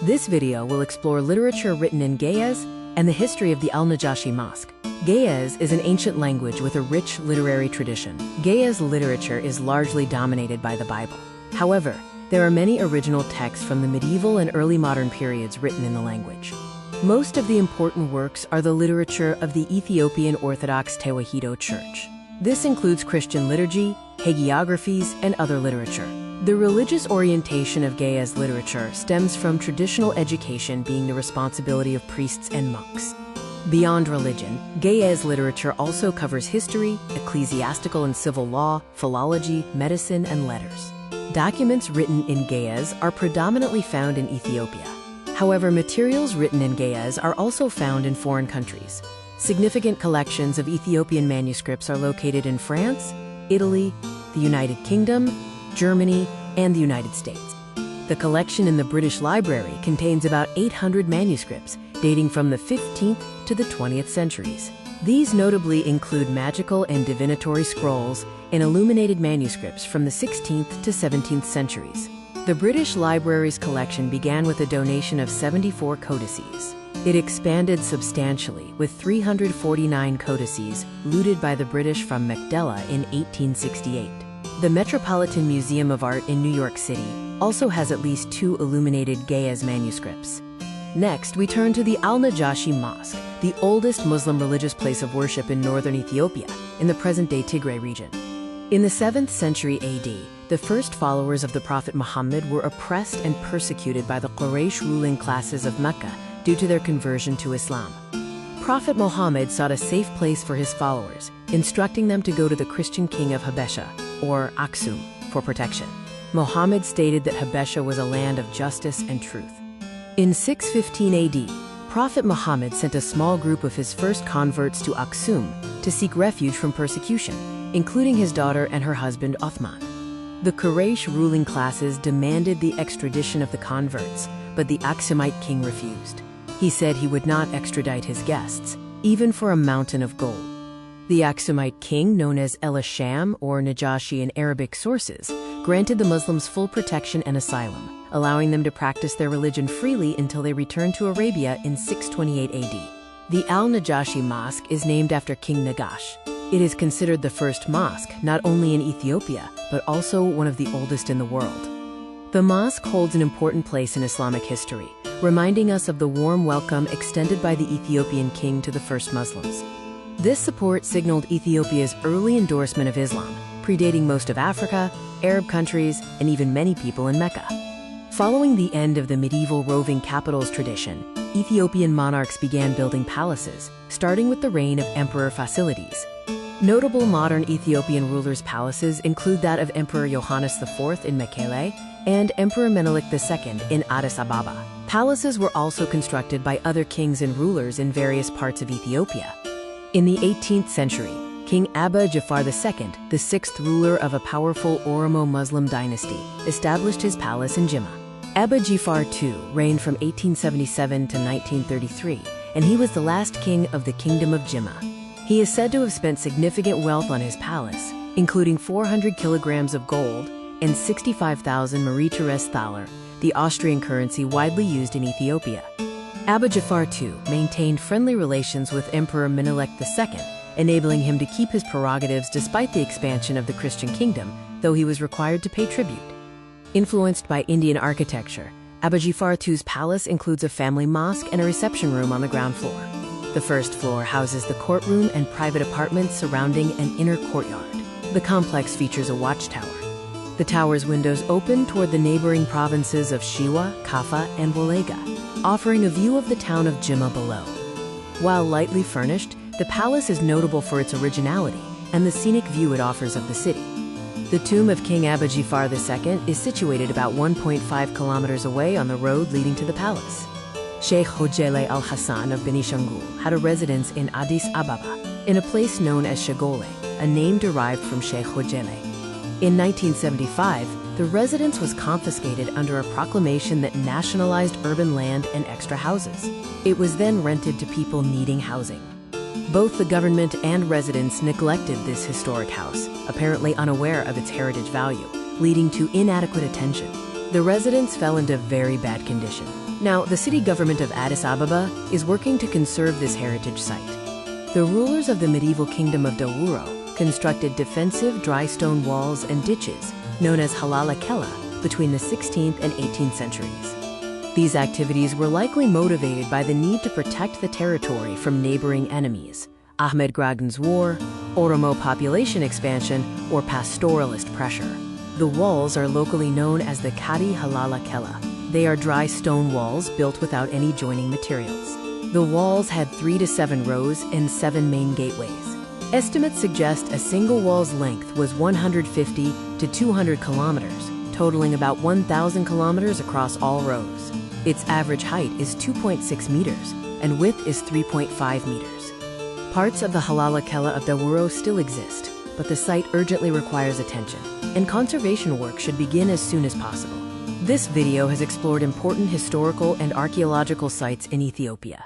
This video will explore literature written in Ge'ez and the history of the Al-Najashi Mosque. Ge'ez is an ancient language with a rich literary tradition. Ge'ez literature is largely dominated by the Bible. However, there are many original texts from the medieval and early modern periods written in the language. Most of the important works are the literature of the Ethiopian Orthodox Tewahedo Church. This includes Christian liturgy, hagiographies, and other literature. The religious orientation of Ge'ez literature stems from traditional education being the responsibility of priests and monks. Beyond religion, Ge'ez literature also covers history, ecclesiastical and civil law, philology, medicine, and letters. Documents written in Ge'ez are predominantly found in Ethiopia. However, materials written in Ge'ez are also found in foreign countries. Significant collections of Ethiopian manuscripts are located in France, Italy, the United Kingdom, Germany, and the United States. The collection in the British Library contains about 800 manuscripts dating from the 15th to the 20th centuries. These notably include magical and divinatory scrolls and illuminated manuscripts from the 16th to 17th centuries. The British Library's collection began with a donation of 74 codices. It expanded substantially with 349 codices looted by the British from Macdella in 1868. The Metropolitan Museum of Art in New York City also has at least 2 illuminated Ge'ez manuscripts. Next, we turn to the Al-Najashi Mosque, the oldest Muslim religious place of worship in northern Ethiopia, in the present-day Tigray region. In the 7th century AD, the first followers of the Prophet Muhammad were oppressed and persecuted by the Quraysh ruling classes of Mecca due to their conversion to Islam. Prophet Muhammad sought a safe place for his followers, instructing them to go to the Christian king of Habesha, or Aksum, for protection. Muhammad stated that Habesha was a land of justice and truth. In 615 AD, Prophet Muhammad sent a small group of his first converts to Aksum to seek refuge from persecution, including his daughter and her husband Uthman. The Quraysh ruling classes demanded the extradition of the converts, but the Aksumite king refused. He said he would not extradite his guests, even for a mountain of gold. The Aksumite king, known as El-Asham or Najashi in Arabic sources, granted the Muslims full protection and asylum, allowing them to practice their religion freely until they returned to Arabia in 628 AD. The Al-Najashi Mosque is named after King Nagash. It is considered the first mosque not only in Ethiopia, but also one of the oldest in the world. The mosque holds an important place in Islamic history, reminding us of the warm welcome extended by the Ethiopian king to the first Muslims. This support signaled Ethiopia's early endorsement of Islam, predating most of Africa, Arab countries, and even many people in Mecca. Following the end of the medieval roving capitals tradition, Ethiopian monarchs began building palaces, starting with the reign of Emperor Fasilides. Notable modern Ethiopian rulers' palaces include that of Emperor Yohannes IV in Mekele and Emperor Menelik II in Addis Ababa. Palaces were also constructed by other kings and rulers in various parts of Ethiopia. In the 18th century, King Abba Jafar II, the sixth ruler of a powerful Oromo Muslim dynasty, established his palace in Jimma. Abba Jafar II reigned from 1877 to 1933, and he was the last king of the Kingdom of Jimma. He is said to have spent significant wealth on his palace, including 400 kilograms of gold and 65,000 Marie-Therese thaler, the Austrian currency widely used in Ethiopia. Abba Jafar II maintained friendly relations with Emperor Menelik II, enabling him to keep his prerogatives despite the expansion of the Christian kingdom, though he was required to pay tribute. Influenced by Indian architecture, Abba Jafar II's palace includes a family mosque and a reception room on the ground floor. The first floor houses the courtroom and private apartments surrounding an inner courtyard. The complex features a watchtower. The tower's windows open toward the neighboring provinces of Shiwa, Kaffa, and Wolega, offering a view of the town of Jimma below. While lightly furnished, the palace is notable for its originality and the scenic view it offers of the city. The tomb of King Abba Jafar II is situated about 1.5 kilometers away on the road leading to the palace. Sheikh Hojele al-Hassan of Benishangul had a residence in Addis Ababa, in a place known as Shagole, a name derived from Sheikh Hojele. In 1975, the residence was confiscated under a proclamation that nationalized urban land and extra houses. It was then rented to people needing housing. Both the government and residents neglected this historic house, apparently unaware of its heritage value, leading to inadequate attention. The residence fell into very bad condition. Now, the city government of Addis Ababa is working to conserve this heritage site. The rulers of the medieval kingdom of Dawuro constructed defensive dry stone walls and ditches known as Halala Kella between the 16th and 18th centuries. These activities were likely motivated by the need to protect the territory from neighboring enemies, Ahmed Gragan's war, Oromo population expansion, or pastoralist pressure. The walls are locally known as the Kadi Halala Kella. They are dry stone walls built without any joining materials. The walls had 3 to 7 rows and 7 main gateways. Estimates suggest a single wall's length was 150 to 200 kilometers, totaling about 1,000 kilometers across all rows. Its average height is 2.6 meters, and width is 3.5 meters. Parts of the Halala Kella of Dawuro still exist, but the site urgently requires attention, and conservation work should begin as soon as possible. This video has explored important historical and archaeological sites in Ethiopia.